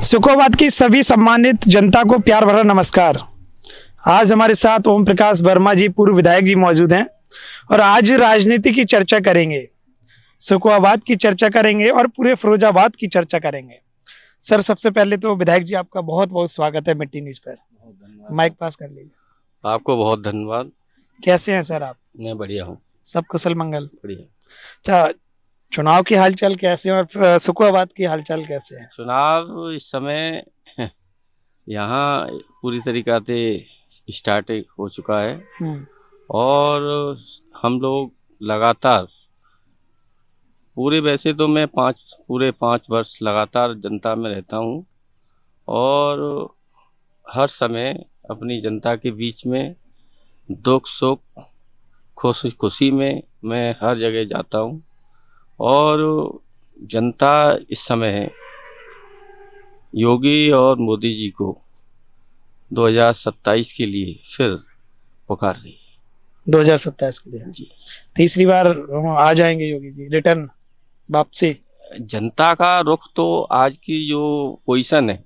सुखोबाद की सभी सम्मानित जनता को प्यार भरा नमस्कार। आज हमारे साथ ओम प्रकाश वर्मा जी, पूर्व विधायक जी मौजूद हैं और आज राजनीति की चर्चा करेंगे, सुखोबाद की चर्चा करेंगे और पूरे फिरोजाबाद की चर्चा करेंगे। सर, सबसे पहले तो विधायक जी आपका बहुत बहुत स्वागत है मिट्टी न्यूज पर। माइक पास कर लीजिए। आपको बहुत धन्यवाद। कैसे हैं सर आप? मैं बढ़िया हूँ। सब कुशल मंगल? बढ़िया। अच्छा, चुनाव की हालचाल कैसे है और सुखोबाद की हालचाल कैसे है? चुनाव इस समय यहाँ पूरी तरीका से स्टार्ट हो चुका है और हम लोग लगातार वैसे तो मैं पूरे 5 वर्ष लगातार जनता में रहता हूँ और हर समय अपनी जनता के बीच में दुख सुख खुशी में मैं हर जगह जाता हूँ और जनता इस समय योगी और मोदी जी को 2027 के लिए फिर पुकार रही है। 2027 के लिए जी, तीसरी बार आ जाएंगे योगी जी, रिटर्न वापसी। जनता का रुख तो आज की जो पोजीशन है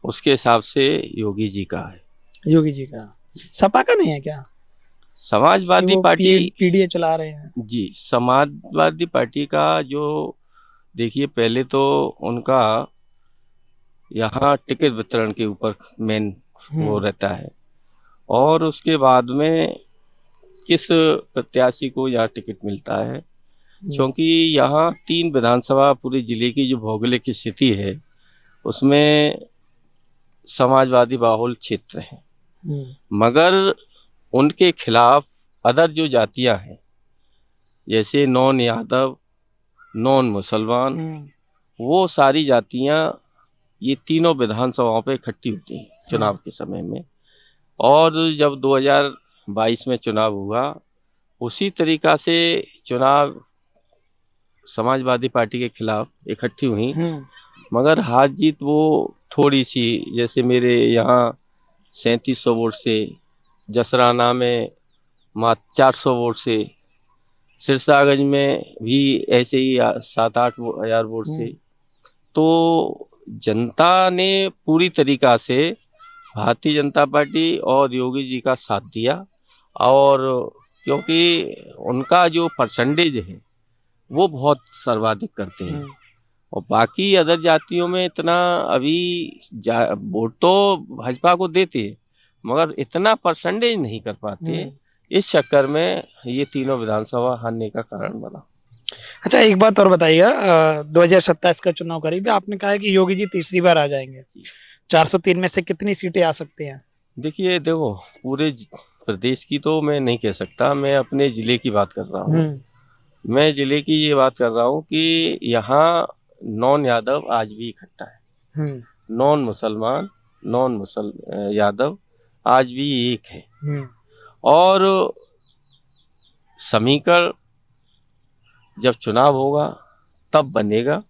उसके हिसाब से योगी जी का है। योगी जी का, सपा का नहीं है क्या? समाजवादी पार्टी पीडीए चला रहे हैं। जी, समाजवादी पार्टी का जो देखिए, पहले तो उनका यहाँ टिकट वितरण के ऊपर मेन वो रहता है और उसके बाद में किस प्रत्याशी को यहाँ टिकट मिलता है, क्योंकि यहाँ 3 विधानसभा पूरे जिले की जो भौगोलिक स्थिति है उसमें समाजवादी बाहुल क्षेत्र है, मगर उनके खिलाफ अदर जो जातियां हैं जैसे नॉन यादव, नॉन मुसलमान, वो सारी जातियां ये तीनों विधानसभाओं पे इकट्ठी होती हैं चुनाव के समय में। और जब 2022 में चुनाव हुआ उसी तरीका से चुनाव समाजवादी पार्टी के खिलाफ इकट्ठी हुई, मगर हार जीत वो थोड़ी सी, जैसे मेरे यहाँ 3700 वोट से, जसराना में मात्र 400 वोट से, सिरसागंज में भी ऐसे ही 7-8 हज़ार वोट से। तो जनता ने पूरी तरीका से भारतीय जनता पार्टी और योगी जी का साथ दिया और क्योंकि उनका जो परसेंटेज है वो बहुत सर्वाधिक करते हैं और बाकी अदर जातियों में इतना अभी वोट तो भाजपा को देते हैं मगर इतना परसेंटेज नहीं कर पाते। इस चक्कर में ये तीनों विधानसभा हारने का कारण बना। अच्छा, एक बात और बताइएगा, 2027 का चुनाव करीब है, आपने कहा है कि योगी जी तीसरी बार आ जाएंगे। 403 में से कितनी सीटें आ सकती हैं? देखो, पूरे प्रदेश की तो मैं नहीं कह सकता, मैं अपने जिले की बात कर रहा हूँ। मैं जिले की ये बात कर रहा हूँ कि यहाँ नॉन यादव आज भी इकट्ठा है, नॉन मुसलमान, यादव आज भी एक है और समीकरण जब चुनाव होगा तब बनेगा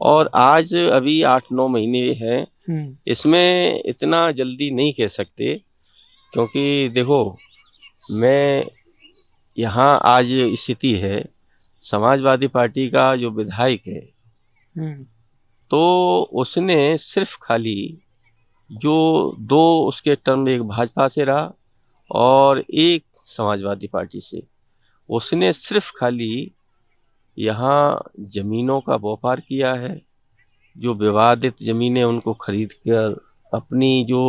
और आज अभी 8-9 महीने हैं, इसमें इतना जल्दी नहीं कह सकते क्योंकि देखो, मैं यहाँ आज स्थिति है समाजवादी पार्टी का जो विधायक है तो उसने सिर्फ खाली जो 2 उसके टर्म, एक भाजपा से रहा और एक समाजवादी पार्टी से, उसने सिर्फ खाली यहाँ जमीनों का व्यापार किया है। जो विवादित जमीनें उनको खरीद कर अपनी जो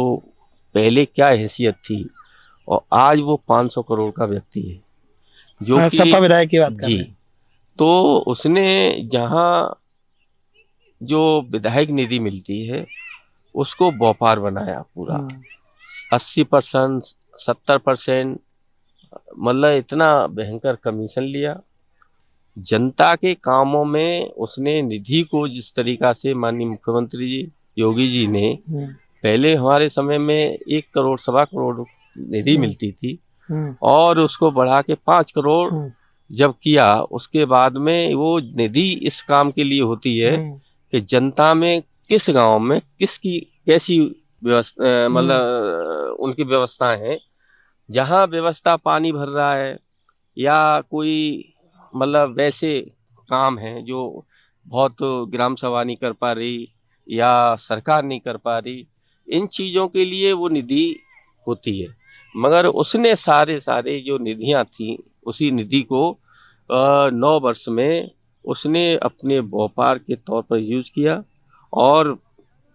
पहले क्या हैसियत थी और आज वो 500 करोड़ का व्यक्ति है जो कि सपा विधायक की बात कर जी, रहे हैं। तो उसने जहाँ जो विधायक निधि मिलती है उसको व्यापार बनाया पूरा, 80%, 70%, मतलब इतना भयंकर कमीशन लिया। जनता के कामों में उसने निधि को जिस तरीका से माननीय मुख्यमंत्री जी योगी जी ने, पहले हमारे समय में 1 करोड़ 1.25 करोड़ निधि मिलती थी और उसको बढ़ा के 5 करोड़ जब किया, उसके बाद में वो निधि इस काम के लिए होती है कि जनता में किस गांव में किसकी कैसी व्यवस्था, मतलब उनकी व्यवस्थाएं हैं, जहां व्यवस्था पानी भर रहा है या कोई मतलब वैसे काम हैं जो बहुत ग्राम सभा नहीं कर पा रही या सरकार नहीं कर पा रही, इन चीज़ों के लिए वो निधि होती है। मगर उसने सारे जो निधियां थी, उसी निधि को 9 वर्ष में उसने अपने व्यापार के तौर पर यूज किया, और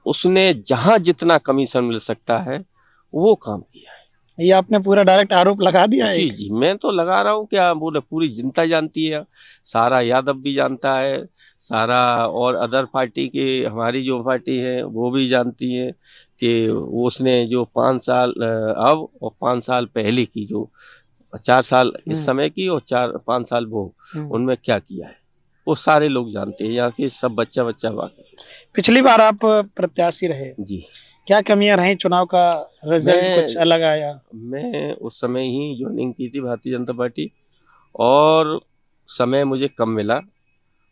उसने जहां जितना कमीशन मिल सकता है वो काम किया है। ये आपने पूरा डायरेक्ट आरोप लगा दिया है जी एक? जी, मैं तो लगा रहा हूँ, क्या बोले, पूरी जनता जानती है, सारा यादव भी जानता है, सारा और अदर पार्टी के, हमारी जो पार्टी है वो भी जानती है कि उसने जो 5 साल अब और 5 साल पहले की, जो 4 साल इस समय की और 4-5 साल वो, उनमें क्या किया है वो सारे लोग जानते हैं, यहाँ के सब बच्चा वाकई। पिछली बार आप प्रत्याशी रहे, जी, क्या कमियां रही? चुनाव का रिजल्ट कुछ अलग आया? मैं उस समय ही ज्वाइनिंग की थी भारतीय जनता पार्टी, और समय मुझे कम मिला,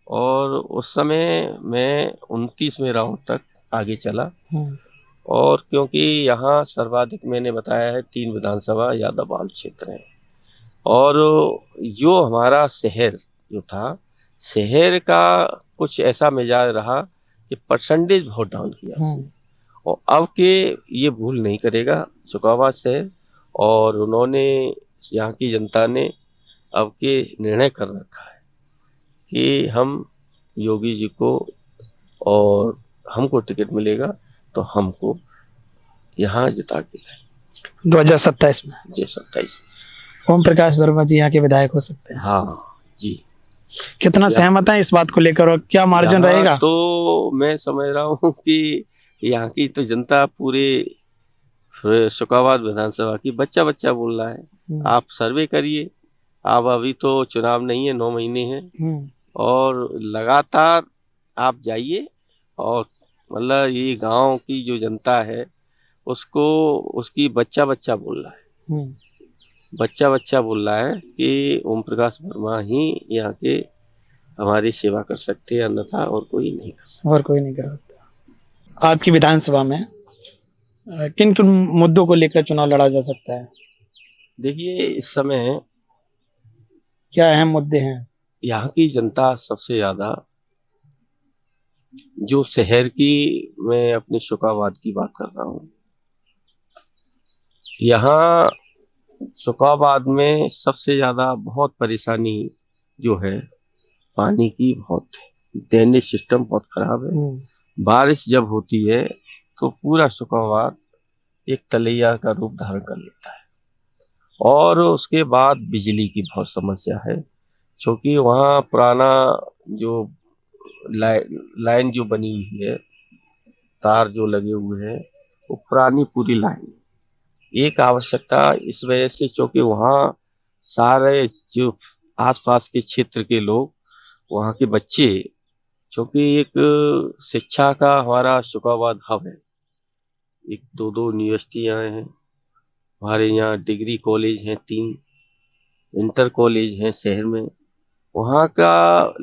और उस समय मैं 29वें राउंड तक आगे चला। और क्योंकि यहाँ सर्वाधिक मैंने बताया है 3 विधानसभा यादवाल क्षेत्र हैं, और जो हमारा शहर जो था, शहर का कुछ ऐसा मिजाज रहा कि परसेंटेज बहुत डाउन किया उसने, और अब के ये भूल नहीं करेगा शुकाबाद शहर, और उन्होंने, यहाँ की जनता ने अब के निर्णय कर रखा है कि हम योगी जी को, और हमको टिकट मिलेगा तो हमको यहाँ जिता के लाए 2027 में 27। ओम प्रकाश वर्मा जी यहाँ के विधायक हो सकते हैं? हाँ जी। कितना सहमत है इस बात को लेकर, और क्या मार्जिन यहाँ रहेगा? तो मैं समझ रहा हूँ कि यहाँ की तो जनता पूरे शुकाबाद विधानसभा की बच्चा बोल रहा है। आप सर्वे करिए, आप अभी तो चुनाव नहीं है, 9 महीने हैं, और लगातार आप जाइए, और मतलब ये गांव की जो जनता है उसको, उसकी बच्चा बोल रहा है, बच्चा बोल रहा है कि ओम प्रकाश वर्मा ही यहाँ के हमारी सेवा कर सकते हैं, अन्यथा और कोई नहीं कर सकता। और कोई नहीं कर सकता। आपकी विधानसभा में किन किन मुद्दों को लेकर चुनाव लड़ा जा सकता है? देखिए, इस समय क्या अहम मुद्दे हैं? यहाँ की जनता सबसे ज्यादा, जो शहर की, मैं अपने शुकाबाद की बात कर रहा हूँ, यहाँ शुकाबाद में सबसे ज्यादा बहुत परेशानी जो है पानी की बहुत है। ड्रेनेज सिस्टम बहुत खराब है। बारिश जब होती है तो पूरा शुकाबाद एक तलैया का रूप धारण कर लेता है, और उसके बाद बिजली की बहुत समस्या है, क्योंकि वहाँ पुराना जो लाइन जो बनी हुई है, तार जो लगे हुए हैं, वो पुरानी पूरी लाइन एक आवश्यकता इस वजह से, क्योंकि वहाँ सारे जो आसपास के क्षेत्र के लोग, वहाँ के बच्चे, क्योंकि एक शिक्षा का हमारा शुकाबाद हब है, एक 2 यूनिवर्सिटियाँ हैं हमारे यहाँ, डिग्री कॉलेज हैं 3, इंटर कॉलेज हैं शहर में। वहाँ का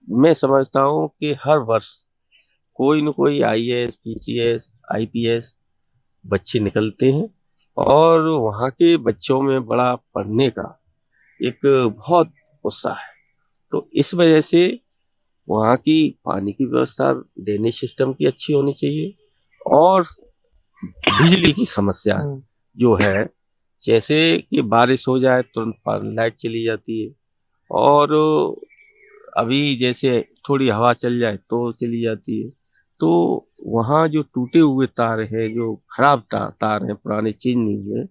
मैं समझता हूँ कि हर वर्ष कोई न कोई IAS, PCS, IPS बच्चे निकलते हैं, और वहाँ के बच्चों में बड़ा पढ़ने का एक बहुत उत्साह है। तो इस वजह से वहाँ की पानी की व्यवस्था, ड्रेनेज सिस्टम की अच्छी होनी चाहिए, और बिजली की समस्या जो है, जैसे कि बारिश हो जाए तुरंत लाइट चली जाती है, और अभी जैसे थोड़ी हवा चल जाए तो चली जाती है। तो वहाँ जो टूटे हुए तार हैं, जो खराब तार हैं, पुराने चेंज नहीं हुए,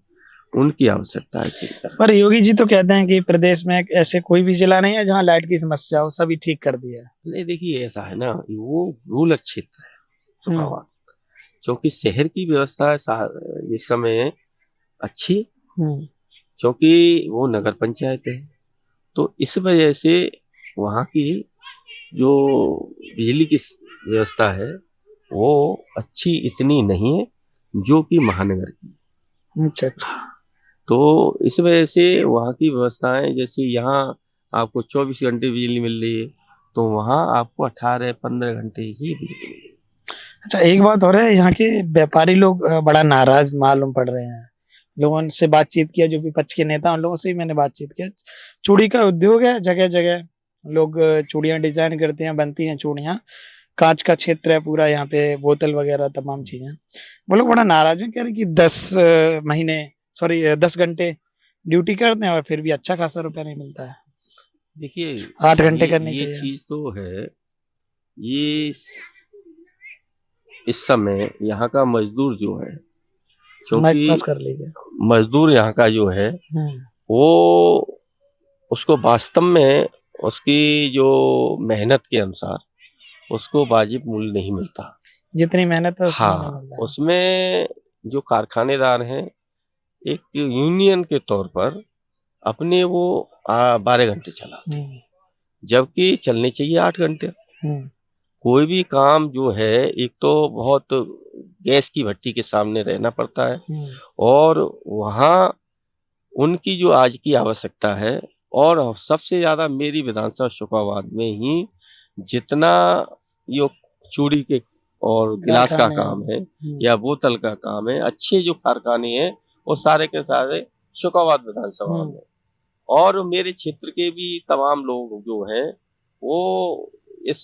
उनकी आवश्यकता है। पर योगी जी तो कहते हैं कि प्रदेश में ऐसे कोई भी जिला नहीं है जहाँ लाइट की समस्या हो, सभी ठीक कर दिया है। नहीं, देखिए ऐसा है ना, वो रूरल क्षेत्र है शुकाबाद, क्योंकि शहर की व्यवस्था इस समय अच्छी, क्योंकि वो नगर पंचायत है, तो इस वजह से वहाँ की जो बिजली की व्यवस्था है वो अच्छी इतनी नहीं है जो कि महानगर की। अच्छा। तो इस वजह से वहाँ की व्यवस्थाएं, जैसे यहाँ आपको 24 घंटे बिजली मिल रही है, तो वहाँ आपको 18-15 घंटे ही बिजली मिलेगी। अच्छा, एक बात हो रहा है, यहाँ के व्यापारी लोग बड़ा नाराज मालूम पड़ रहे हैं। लोगों से बातचीत किया, जो विपक्ष के नेता, उन लोगों से भी मैंने बातचीत किया। चूड़ी का उद्योग है, जगह जगह लोग चूड़ियां डिजाइन करते हैं, बनती हैं चूड़ियां, कांच का क्षेत्र है पूरा, यहाँ पे बोतल वगैरह तमाम चीजें। वो लोग बड़ा नाराज हैं, कह रहे कि 10 घंटे ड्यूटी करते हैं और फिर भी अच्छा खासा रुपया नहीं मिलता है। देखिए 8 घंटे करनी ये चाहिए। चीज तो है, ये इस समय यहाँ का मजदूर जो है, माइक क्योंकि पास कर लीजिए। मजदूर यहाँ का जो है वो उसको वास्तव में उसकी जो मेहनत के अनुसार उसको वाजिब मूल्य नहीं मिलता। जितनी मेहनत है उसमें नहीं हाँ, मिल रहा है। उसमें जो कारखानेदार हैं एक यूनियन के तौर पर अपने वो 12 घंटे चलाते हैं, जबकि चलने चाहिए 8 घंटे। कोई भी काम जो है, एक तो बहुत गैस की भट्टी के सामने रहना पड़ता है, और वहाँ उनकी जो आज की आवश्यकता है, और सबसे ज्यादा मेरी विधानसभा शुक्राबाद में ही जितना यो चूड़ी के और गिलास का काम है या बोतल का काम है, अच्छे जो कारखाने हैं वो सारे के सारे शुक्राबाद विधानसभा में, और मेरे क्षेत्र के भी तमाम लोग जो हैं वो इस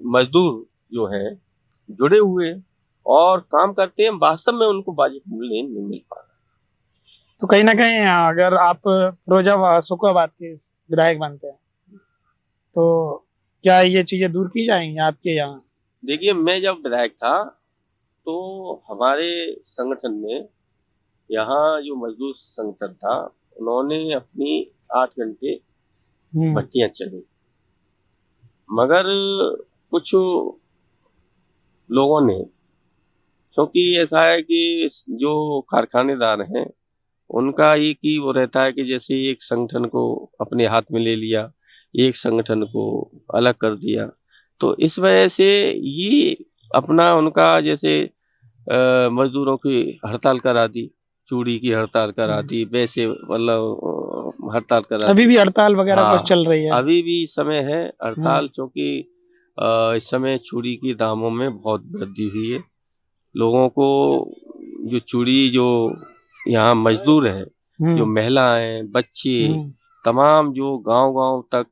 मजदूर जो है जुड़े हुए और काम करते हैं, वास्तव में उनको वाजिब मूल्य नहीं मिल पा रहा। तो कहीं ना कहीं अगर आप फिरोजाबाद शुक्राबाद के विधायक बनते हैं तो क्या ये चीजें दूर की जाएंगी आपके यहाँ? देखिए, मैं जब विधायक था तो हमारे संगठन में, यहाँ जो मजदूर संगठन था, उन्होंने अपनी 8 घंटे भट्टियां चली, मगर कुछ लोगों ने, क्योंकि ऐसा है कि जो कारखानेदार हैं उनका एक ही वो रहता है कि जैसे एक संगठन को अपने हाथ में ले लिया, एक संगठन को अलग कर दिया, तो इस वजह से ये अपना उनका जैसे मजदूरों की हड़ताल करा दी, चूड़ी की हड़ताल करा दी, वैसे मतलब हड़ताल करा दी। अभी भी हड़ताल वगैरह हाँ, कुछ चल रही है? अभी भी समय है हड़ताल, क्योंकि इस समय चूड़ी की दामों में बहुत वृद्धि हुई है। लोगों को जो चूड़ी, जो यहाँ मजदूर है, जो महिलाएं, बच्चे, तमाम जो गांव-गांव तक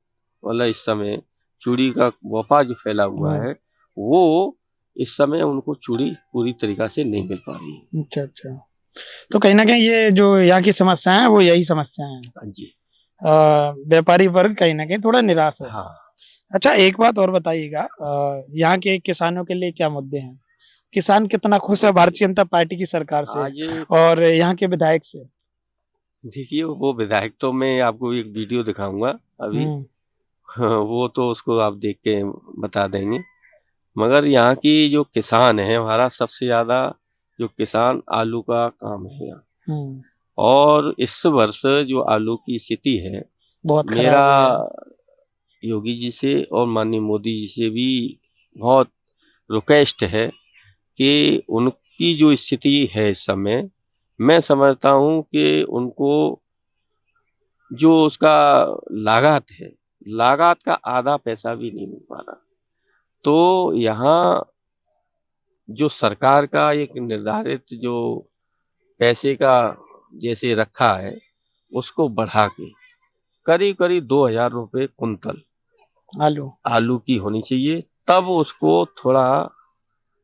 मतलब इस समय चूड़ी का व्यापार जो फैला हुआ है, वो इस समय उनको चूड़ी पूरी तरीका से नहीं मिल पा रही है। अच्छा अच्छा, तो कहीं ना कहीं ये जो यहाँ की समस्याएं हैं वो यही समस्याएं हैं। हाँ जी, व्यापारी वर्ग कहीं ना कहीं थोड़ा निराश है। हाँ। अच्छा, एक बात और बताइएगा, यहाँ के किसानों के लिए क्या मुद्दे हैं? किसान कितना खुश है भारतीय जनता पार्टी की सरकार से और यहाँ के विधायक से? देखिए, वो विधायक तो मैं आपको एक वीडियो दिखाऊंगा अभी, वो तो उसको आप देख के बता देंगे, मगर यहाँ की जो किसान है, हमारा सबसे ज्यादा जो किसान आलू का काम है यहाँ, और इस वर्ष जो आलू की स्थिति है, बहुत मेरा योगी जी से और माननीय मोदी जी से भी बहुत रिक्वेस्ट है कि उनकी जो स्थिति है इस समय, मैं समझता हूँ कि उनको जो उसका लागत है, लागत का आधा पैसा भी नहीं मिल पा रहा। तो यहाँ जो सरकार का एक निर्धारित जो पैसे का जैसे रखा है, उसको बढ़ा के करीब करीब 2000 रुपये कुंतल आलू की होनी चाहिए, तब उसको थोड़ा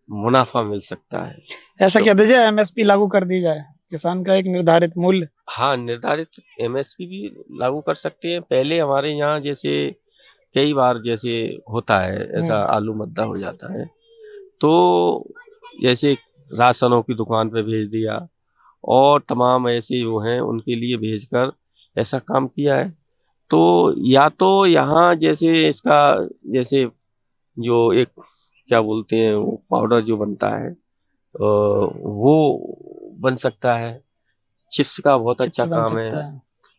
मुनाफा मिल सकता है। ऐसा कह दीजिए एमएसपी लागू कर दी जाए, किसान का एक निर्धारित मूल्य। हाँ, निर्धारित एमएसपी भी लागू कर सकते हैं। पहले हमारे यहाँ जैसे कई बार जैसे होता है ऐसा आलू मद्दा हो जाता है, तो जैसे राशनों की दुकान पे भेज दिया और तमाम ऐसे जो हैं उनके लिए भेजकर ऐसा काम किया है। तो या तो यहाँ जैसे इसका जैसे जो एक क्या बोलते हैं वो पाउडर जो बनता है वो बन सकता है, चिप्स का बहुत अच्छा काम है।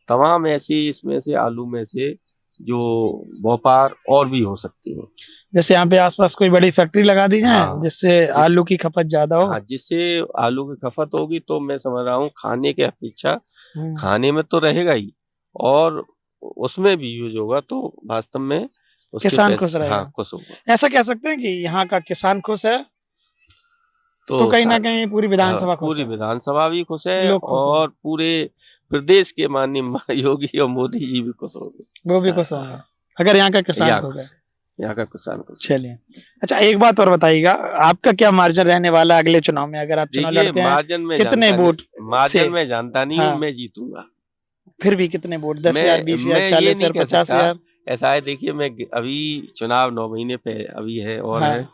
तमाम ऐसी इसमें से आलू में से जो व्यापार और भी हो सकती है, जैसे यहाँ पे आसपास कोई बड़ी फैक्ट्री लगा दी जाए, जिससे आलू की खपत ज्यादा हो। हाँ, जिससे आलू की खपत होगी तो मैं समझ रहा हूँ खाने के अपेक्षा खाने में तो रहेगा ही, और उसमें भी यूज होगा, तो वास्तव में किसान खुश रहेगा। हाँ, खुश होगा। ऐसा कह सकते हैं कि यहाँ का किसान खुश है तो कहीं ना कहीं पूरी विधानसभा खुश है। पूरी विधानसभा भी खुश है और पूरे प्रदेश के माननीय योगी और मोदी जी भी खुश होंगे। वो भी खुश होंगे अगर यहाँ का किसान खुश है। यहाँ का किसान को। चलिए, अच्छा एक बात और बताइएगा, आपका क्या मार्जिन रहने वाला है अगले चुनाव में, अगर आप चुनाव देखिए लड़ते हैं? मार्जिन में कितने वोट से? मार्जिन में जानता नहीं हूँ, हाँ। मैं जीतूंगा। फिर भी कितने वोट? 10,000, 20,000, मैं ये 40,000, नहीं कह 50,000? सकता। ऐसा है, देखिए मैं अभी चुनाव 9 महीने पे अभी है और हाँ। है।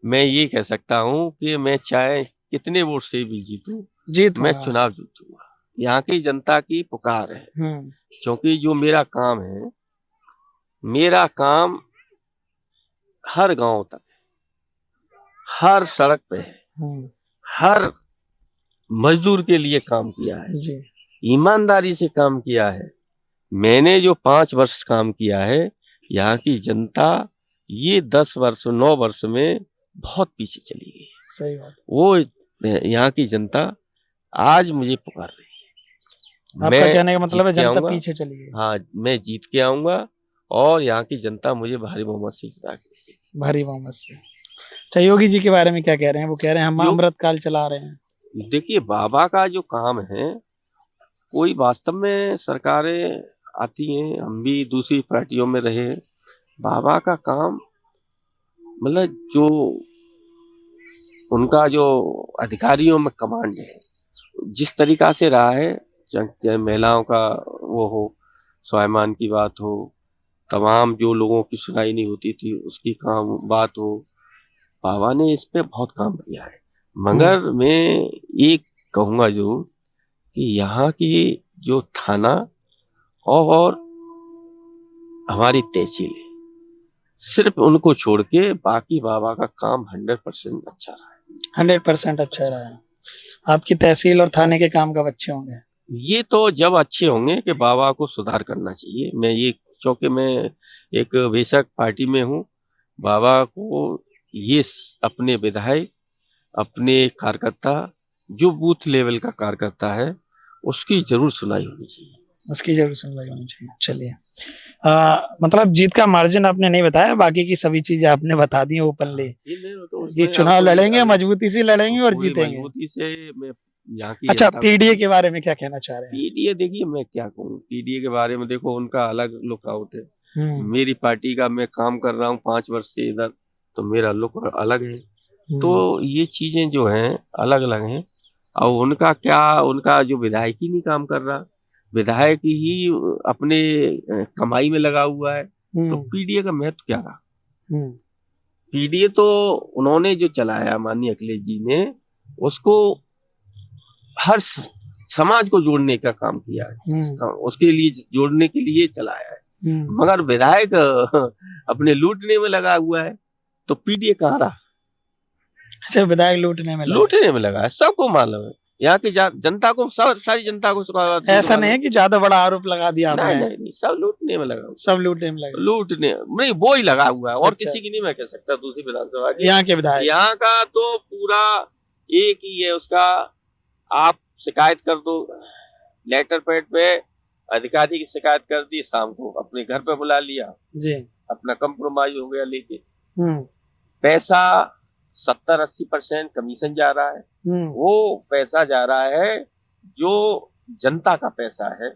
मैं ये कह सकता हूँ कि मैं चाहे कितने वोट से भी जीतूं, मैं चुनाव जीतूंगा। यहाँ की जनता की पुकार है, क्योंकि जो मेरा काम है, मेरा काम हर गांव तक है, हर सड़क पे है, हर मजदूर के लिए काम किया है जी। ईमानदारी से काम किया है। मैंने जो 5 वर्ष काम किया है, यहाँ की जनता ये 10 वर्ष 9 वर्ष में बहुत पीछे चली गई। सही बात। वो यहाँ की जनता आज मुझे पुकार रही है। आपका कहने का मतलब है जीत के जनता आऊंगा। पीछे चली गई? हाँ, मैं जीत के आऊंगा और यहाँ की जनता मुझे भारी बहुमत से जिता के। भारी बहुमत से। अच्छा, योगी जी के बारे में क्या कह रहे हैं? वो कह रहे हैं हम अमृत काल चला रहे हैं। देखिए बाबा का जो काम है, कोई वास्तव में सरकारें आती हैं, हम भी दूसरी पार्टियों में रहे, बाबा का काम मतलब जो उनका जो अधिकारियों में कमांड है, जिस तरीका से रहा है, चाहे महिलाओं का वो हो, स्वाभिमान की बात हो, तमाम जो लोगों की सुनाई नहीं होती थी उसकी काम बात हो, बाबा ने इस पे बहुत काम किया है। मगर मैं एक कहूँगा जो कि यहाँ की जो थाना और हमारी तहसील है, सिर्फ उनको छोड़ के बाकी बाबा का काम 100% अच्छा रहा है। 100% अच्छा रहा है। आपकी तहसील और थाने के काम कब अच्छे होंगे? ये तो जब अच्छे होंगे कि बाबा को सुधार करना चाहिए। मैं ये, क्योंकि मैं एक बेशक पार्टी में हूँ, बाबा को ये अपने विधायक, अपने कार्यकर्ता, जो बूथ लेवल का कार्यकर्ता है, उसकी जरूर सुनाई होनी चाहिए। उसकी जरूर सुनवाई होनी चाहिए। चलिए, मतलब जीत का मार्जिन आपने नहीं बताया, बाकी की सभी चीजें आपने बता दी ओपनली। ये चुनाव लड़ेंगे, मजबूती से लड़ेंगे और जीतेंगे। मजबूती से मैं यहाँ की। अच्छा, पीडीए के बारे में क्या कहना चाह रहे हैं? पीडीए देखिए, मैं क्या कहूँ पीडीए के बारे में, देखो उनका अलग लुकआउट है। मेरी पार्टी का मैं काम कर रहा हूँ 5 वर्ष से इधर, तो मेरा लुक अलग है। तो ये चीजें जो हैं अलग अलग हैं। और उनका क्या, उनका जो विधायक ही नहीं काम कर रहा, विधायक ही अपने कमाई में लगा हुआ है, तो पीडीए का महत्व क्या रहा? पीडीए तो उन्होंने जो चलाया, माननीय अखिलेश जी ने, उसको हर समाज को जोड़ने का काम किया है, उसके लिए जोड़ने के लिए चलाया है। मगर विधायक अपने लूटने में लगा हुआ है, तो पीडीए कहाँ रहा? अच्छा, विधायक लूटने में लगा है, सबको मालूम है। यहाँ की जनता को, सारी जनता को ऐसा नहीं है कि ज्यादा बड़ा आरोप लगा दिया आपने? नहीं, सब लूटने में लगा, सब लूटने में लगा। लूटने नहीं, वो ही लगा हुआ है, और किसी की नहीं मैं कह सकता। दूसरी विधानसभा की, यहाँ के विधायक, यहाँ का तो पूरा एक ही है उसका। आप शिकायत कर दो लेटर पैड पे, अधिकारी की शिकायत कर दी, शाम को अपने घर पे बुला लिया जी, अपना कंप्रोमाइज हो गया लेके। पैसा 70-80% कमीशन जा रहा है, वो पैसा जा रहा है जो जनता का पैसा है।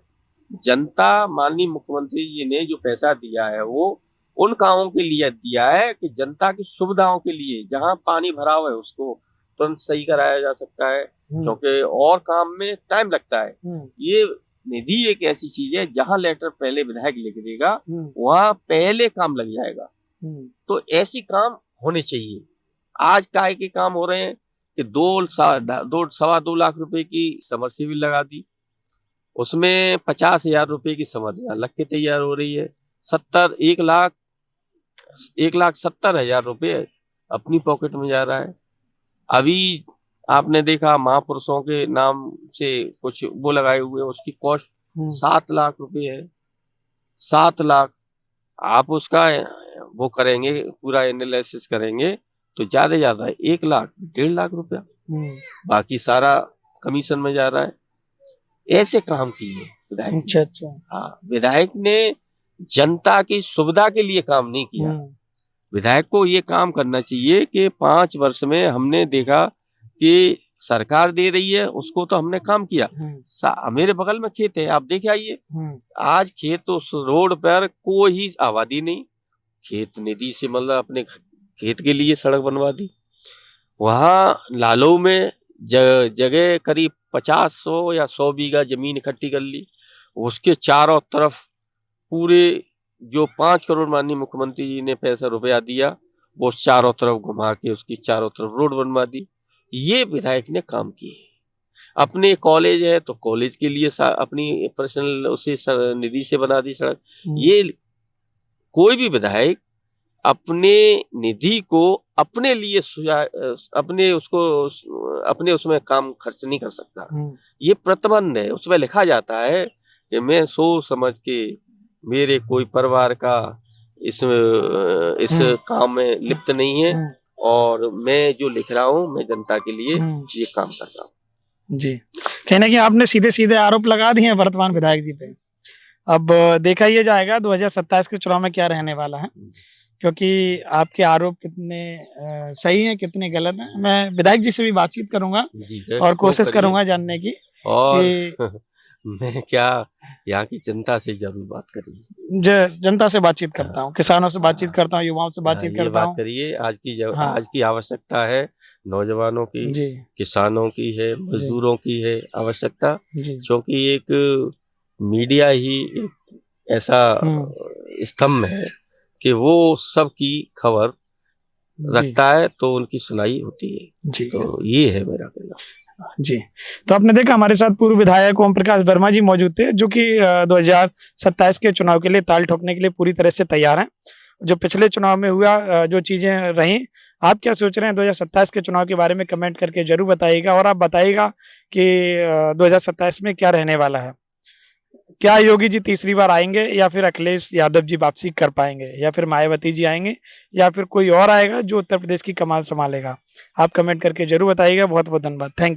जनता, माननीय मुख्यमंत्री जी ने जो पैसा दिया है, वो उन कामों के लिए दिया है कि जनता की सुविधाओं के लिए, जहाँ पानी भरा हुआ है उसको तुरंत सही कराया जा सकता है, क्योंकि और काम में टाइम लगता है। ये निधि एक ऐसी चीज है, जहाँ लेटर पहले विधायक लिख देगा, वहाँ पहले काम लग जाएगा। तो ऐसी काम होने चाहिए। आज काय के काम हो रहे हैं कि 2-2.25 लाख रुपए की समरसीबल लगा दी, उसमें 50,000 रुपए की समरसीबल लग के तैयार हो रही है। 1,70,000 रुपए अपनी पॉकेट में जा रहा है। अभी आपने देखा महापुरुषों के नाम से कुछ वो लगाए हुए, उसकी कॉस्ट 7 लाख रुपए है। 7 लाख आप उसका वो करेंगे, पूरा एनालिसिस करेंगे तो ज्यादा 1 लाख 1.5 लाख रुपया, बाकी सारा कमीशन में जा रहा है। ऐसे काम किए विधायक। अच्छा। हाँ, विधायक ने जनता की सुविधा के लिए काम नहीं किया। विधायक को ये काम करना चाहिए कि 5 वर्ष में हमने देखा कि सरकार दे रही है, उसको तो हमने काम किया। मेरे बगल में खेत है, आप देख आइए, आज खेत, उस रोड पर कोई आबादी नहीं, खेत निधि से मतलब अपने खेत के लिए सड़क बनवा दी। वहाँ लालऊ में जगह करीब 50-100 या 100 बीघा जमीन इकट्ठी कर ली। उसके चारों तरफ पूरे जो 5 करोड़ माननीय मुख्यमंत्री जी ने पैसा रुपया दिया, वो चारों तरफ घुमा के उसकी चारों तरफ रोड बनवा दी। ये विधायक ने काम किए। अपने कॉलेज है तो कॉलेज के लिए अपनी पर्सनल उसे निधि से बना दी सड़क। ये कोई भी विधायक अपने निधि को अपने लिए अपने उसमें काम खर्च नहीं कर सकता। ये प्रतिबंध है, उसमें लिखा जाता है कि मैं सोच समझ के मेरे कोई परिवार का इस काम में लिप्त नहीं है और मैं जो लिख रहा हूँ मैं जनता के लिए ये काम कर रहा हूँ। जी, कहीं ना कहीं आपने सीधे सीधे आरोप लगा दिए हैं वर्तमान विधायक जी पे। अब देखा ये जाएगा 2027 के चुनाव में क्या रहने वाला है, क्योंकि आपके आरोप कितने सही हैं कितने गलत हैं। मैं विधायक जी से भी बातचीत करूंगा और कोशिश करूंगा जानने की और कि मैं क्या यहाँ की जनता से जरूर बात करिए। जनता से बातचीत करता हूँ, किसानों से बातचीत करता हूँ, युवाओं से बातचीत करता हूँ। करिए। आज की आवश्यकता है नौजवानों की, किसानों की है, मजदूरों की है आवश्यकता, क्योंकि एक मीडिया ही एक ऐसा स्तंभ है कि वो सबकी खबर रखता है तो उनकी सुनाई होती है। तो ये है मेरा कहना। जी, तो आपने देखा हमारे साथ पूर्व विधायक ओम प्रकाश वर्मा जी मौजूद थे, जो कि 2027 के चुनाव के लिए ताल ठोकने के लिए पूरी तरह से तैयार हैं। जो पिछले चुनाव में हुआ जो चीजें रही, आप क्या सोच रहे हैं 2027 के चुनाव के बारे में कमेंट करके जरूर बताइएगा। और आप बताइएगा कि 2027 में क्या रहने वाला है। क्या योगी जी तीसरी बार आएंगे या फिर अखिलेश यादव जी वापसी कर पाएंगे या फिर मायावती जी आएंगे या फिर कोई और आएगा जो उत्तर प्रदेश की कमान संभालेगा। आप कमेंट करके जरूर बताइएगा। बहुत बहुत धन्यवाद। Thank you.